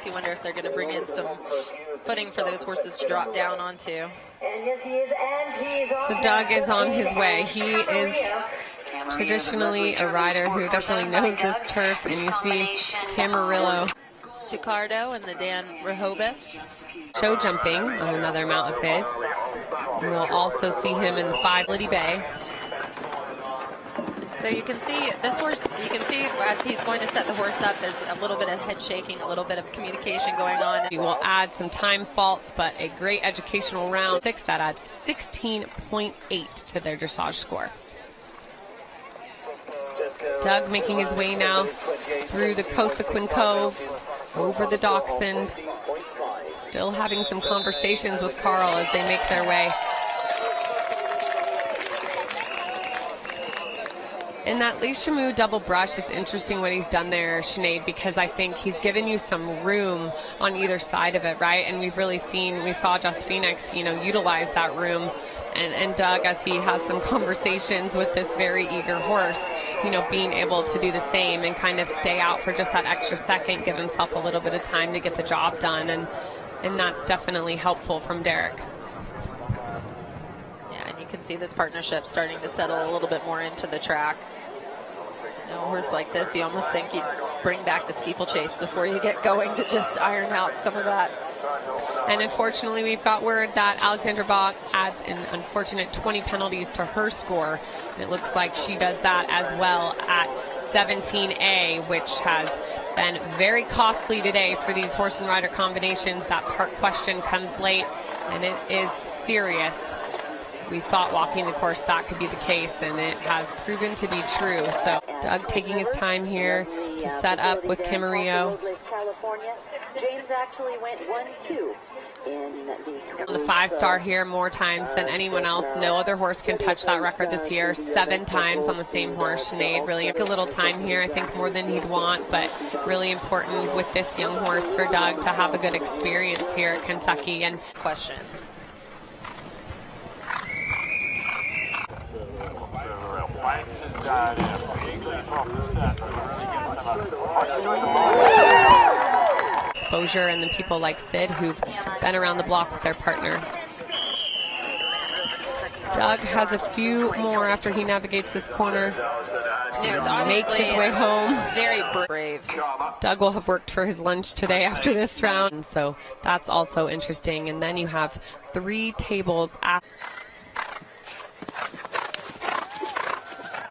You wonder if they're going to bring in some footing for those horses to drop down onto. So Doug is on his way. He is traditionally a rider who definitely knows this turf, and you see Camarillo. Chicardo and the Dan Rehoboth. Show jumping on another mount of his. And we'll also see him in the 5 Liddy Bay. So you can see this horse, you can see as he's going to set the horse up, there's a little bit of head shaking, a little bit of communication going on. We will add some time faults, but a great educational round. 6, that adds 16.8 to their dressage score. Doug making his way now through the Cosequin Cove, over the Dachshund. Still having some conversations with Carl as they make their way. In that Les Chamoux double brush, it's interesting what he's done there, Sinead, because I think he's given you some room on either side of it, right? And we've really seen, we saw Just Phoenix, you know, utilize that room. And Doug, as he has some conversations with this very eager horse, you know, being able to do the same and kind of stay out for just that extra second, give himself a little bit of time to get the job done. And that's definitely helpful from Derek. Yeah, and you can see this partnership starting to settle a little bit more into the track. You know, a horse like this, you almost think you'd bring back the steeplechase before you get going to just iron out some of that. And unfortunately, we've got word that Alexandra Bach adds an unfortunate 20 penalties to her score. And it looks like she does that as well at 17A, which has been very costly today for these horse and rider combinations. That part question comes late, and it is serious. We thought walking the course that could be the case, and it has proven to be true. So Doug taking his time here to set up with Camarillo. James actually went 1-2 in the 5-star here more times than anyone else. No other horse can touch that record this year. 7 times on the same horse. Sinead really took a little time here, I think more than he'd want, but really important with this young horse for Doug to have a good experience here at Kentucky. And question. Exposure, and then people like Sid who've been around the block with their partner. Doug has a few more after he navigates this corner to make his way home. Very brave. Doug will have worked for his lunch today after this round, so that's also interesting. And then you have 3 tables after.